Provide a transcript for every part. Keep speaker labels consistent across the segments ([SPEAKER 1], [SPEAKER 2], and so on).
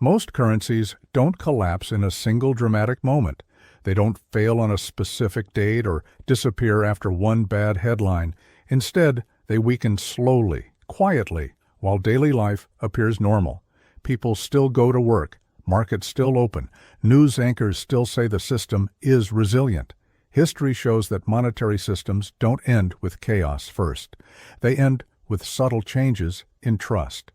[SPEAKER 1] Most currencies don't collapse in a single dramatic moment. They don't fail on a specific date or disappear after one bad headline. Instead, they weaken slowly, quietly, while daily life appears normal. People still go to work, markets still open, news anchors still say the system is resilient. History shows that monetary systems don't end with chaos first. They end with subtle changes in trust.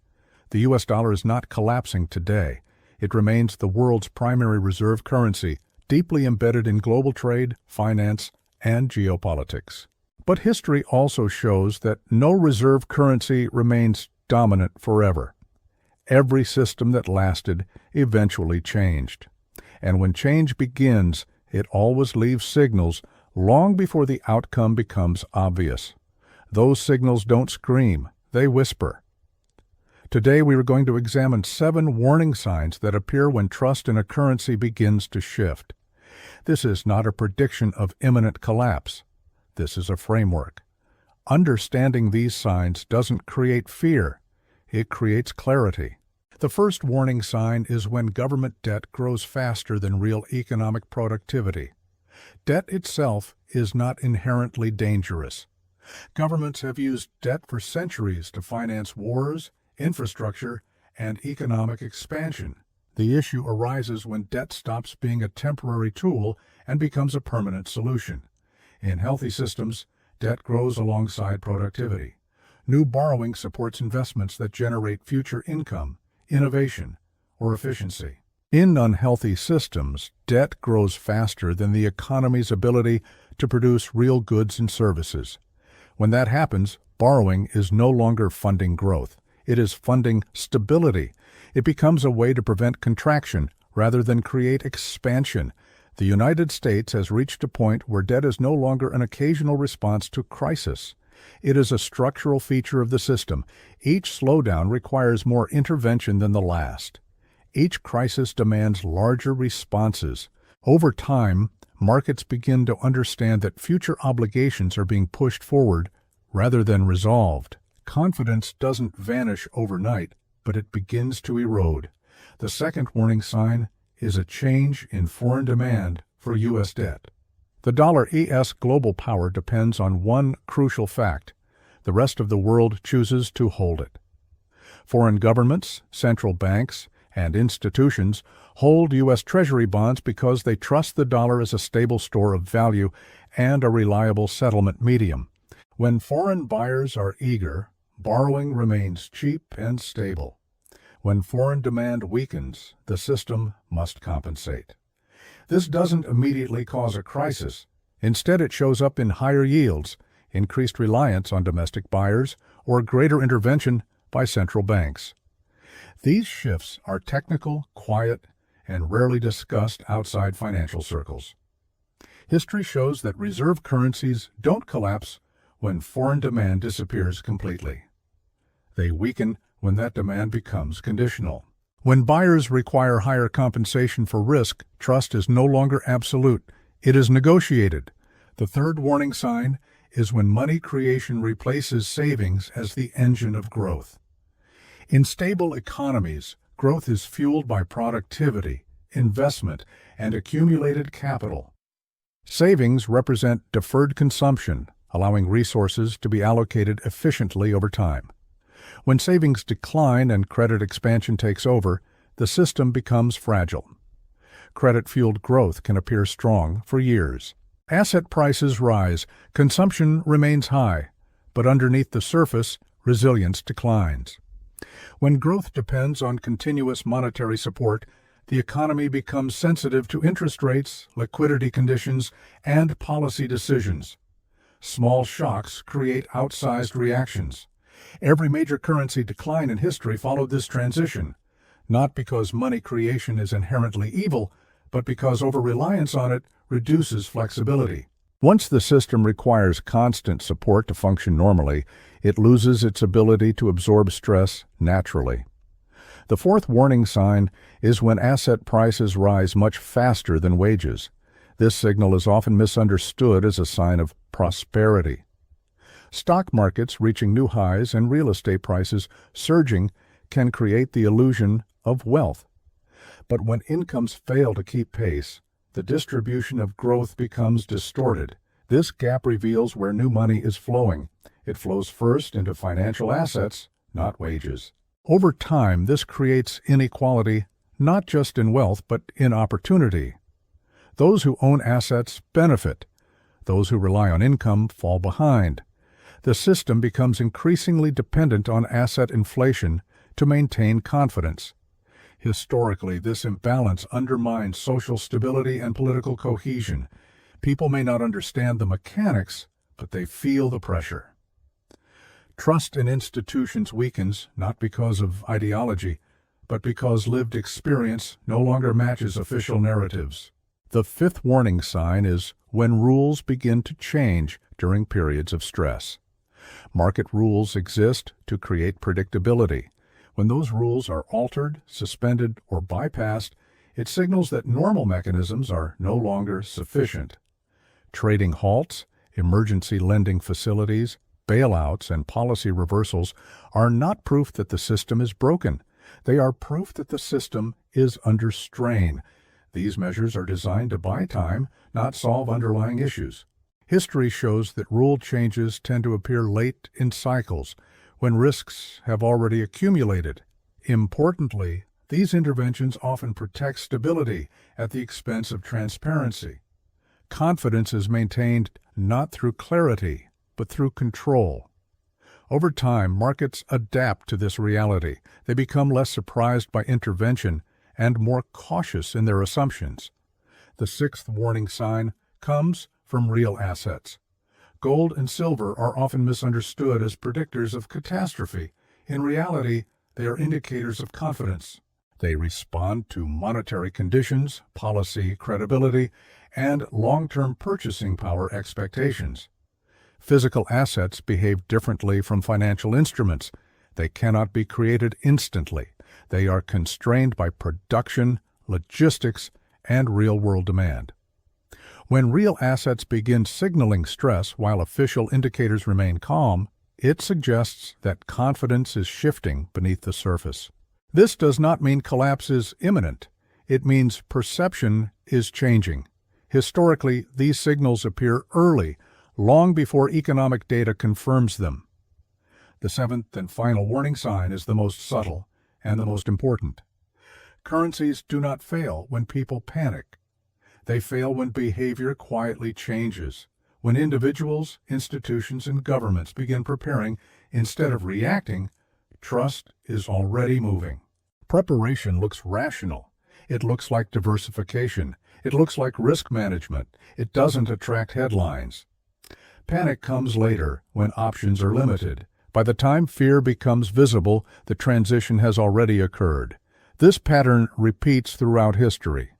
[SPEAKER 1] The US dollar is not collapsing today. It remains the world's primary reserve currency, deeply embedded in global trade, finance, and geopolitics. But history also shows that no reserve currency remains dominant forever. Every system that lasted eventually changed. And when change begins, it always leaves signals long before the outcome becomes obvious. Those signals don't scream, they whisper. Today we are going to examine 7 warning signs that appear when trust in a currency begins to shift. This is not a prediction of imminent collapse. This is a framework. Understanding these signs doesn't create fear. It creates clarity. The first warning sign is when government debt grows faster than real economic productivity. Debt itself is not inherently dangerous. Governments have used debt for centuries to finance wars, infrastructure, and economic expansion. The issue arises when debt stops being a temporary tool and becomes a permanent solution. In healthy systems, debt grows alongside productivity. New borrowing supports investments that generate future income, innovation, or efficiency. In unhealthy systems, debt grows faster than the economy's ability to produce real goods and services. When that happens, borrowing is no longer funding growth. It is funding stability. It becomes a way to prevent contraction rather than create expansion. The United States has reached a point where debt is no longer an occasional response to crisis. It is a structural feature of the system. Each slowdown requires more intervention than the last. Each crisis demands larger responses. Over time, markets begin to understand that future obligations are being pushed forward rather than resolved. Confidence doesn't vanish overnight, but it begins to erode. The second warning sign is a change in foreign demand for U.S. debt. The dollar's global power depends on one crucial fact: the rest of the world chooses to hold it. Foreign governments, central banks, and institutions hold U.S. Treasury bonds because they trust the dollar as a stable store of value and a reliable settlement medium. When foreign buyers are eager, borrowing remains cheap and stable. When foreign demand weakens, the system must compensate. This doesn't immediately cause a crisis. Instead, it shows up in higher yields, increased reliance on domestic buyers, or greater intervention by central banks. These shifts are technical, quiet, and rarely discussed outside financial circles. History shows that reserve currencies don't collapse when foreign demand disappears completely. They weaken when that demand becomes conditional. When buyers require higher compensation for risk, trust is no longer absolute. It is negotiated. The third warning sign is when money creation replaces savings as the engine of growth. In stable economies, growth is fueled by productivity, investment, and accumulated capital. Savings represent deferred consumption, allowing resources to be allocated efficiently over time. When savings decline and credit expansion takes over, the system becomes fragile. Credit-fueled growth can appear strong for years. Asset prices rise, consumption remains high, but underneath the surface, resilience declines. When growth depends on continuous monetary support, the economy becomes sensitive to interest rates, liquidity conditions, and policy decisions. Small shocks create outsized reactions. Every major currency decline in history followed this transition, not because money creation is inherently evil, but because over-reliance on it reduces flexibility. Once the system requires constant support to function normally, it loses its ability to absorb stress naturally. The fourth warning sign is when asset prices rise much faster than wages. This signal is often misunderstood as a sign of prosperity. Stock markets reaching new highs and real estate prices surging can create the illusion of wealth. But when incomes fail to keep pace, the distribution of growth becomes distorted. This gap reveals where new money is flowing. It flows first into financial assets, not wages. Over time, this creates inequality, not just in wealth, but in opportunity. Those who own assets benefit. Those who rely on income fall behind. The system becomes increasingly dependent on asset inflation to maintain confidence. Historically, this imbalance undermines social stability and political cohesion. People may not understand the mechanics, but they feel the pressure. Trust in institutions weakens not because of ideology, but because lived experience no longer matches official narratives. The fifth warning sign is when rules begin to change during periods of stress. Market rules exist to create predictability. When those rules are altered, suspended, or bypassed, it signals that normal mechanisms are no longer sufficient. Trading halts, emergency lending facilities, bailouts, and policy reversals are not proof that the system is broken. They are proof that the system is under strain. These measures are designed to buy time, not solve underlying issues. History shows that rule changes tend to appear late in cycles, when risks have already accumulated. Importantly, these interventions often protect stability at the expense of transparency. Confidence is maintained not through clarity, but through control. Over time, markets adapt to this reality. They become less surprised by intervention and more cautious in their assumptions. The sixth warning sign comes from real assets. Gold and silver are often misunderstood as predictors of catastrophe. In reality, they are indicators of confidence. They respond to monetary conditions, policy credibility, and long-term purchasing power expectations. Physical assets behave differently from financial instruments. They cannot be created instantly. They are constrained by production, logistics, and real-world demand. When real assets begin signaling stress while official indicators remain calm, it suggests that confidence is shifting beneath the surface. This does not mean collapse is imminent. It means perception is changing. Historically, these signals appear early, long before economic data confirms them. The seventh and final warning sign is the most subtle and the most important. Currencies do not fail when people panic. They fail when behavior quietly changes, when individuals, institutions, and governments begin preparing instead of reacting. Trust is already moving. Preparation looks rational. It looks like diversification. It looks like risk management. It doesn't attract headlines. Panic comes later when options are limited. By the time fear becomes visible, the transition has already occurred. This pattern repeats throughout history.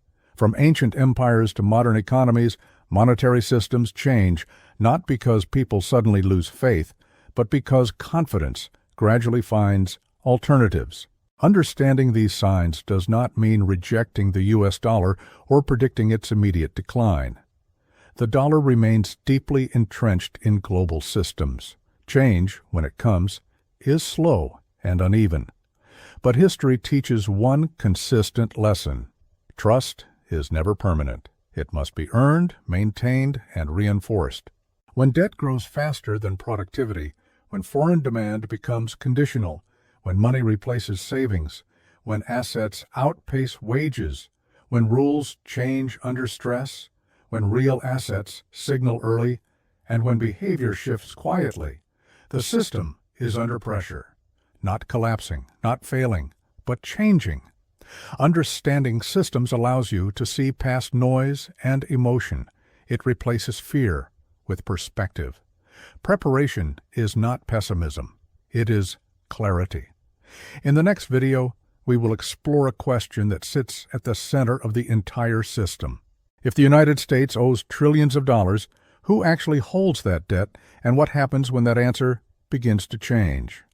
[SPEAKER 1] From ancient empires to modern economies, monetary systems change not because people suddenly lose faith, but because confidence gradually finds alternatives. Understanding these signs does not mean rejecting the U.S. dollar or predicting its immediate decline. The dollar remains deeply entrenched in global systems. Change, when it comes, is slow and uneven. But history teaches one consistent lesson. Trust is never permanent. It must be earned, maintained, and reinforced. When debt grows faster than productivity, when foreign demand becomes conditional, when money replaces savings, when assets outpace wages, when rules change under stress, when real assets signal early, and when behavior shifts quietly, the system is under pressure. Not collapsing, not failing, but changing. Understanding systems allows you to see past noise and emotion. It replaces fear with perspective. Preparation is not pessimism. It is clarity. In the next video, we will explore a question that sits at the center of the entire system. If the United States owes trillions of dollars, who actually holds that debt, and what happens when that answer begins to change?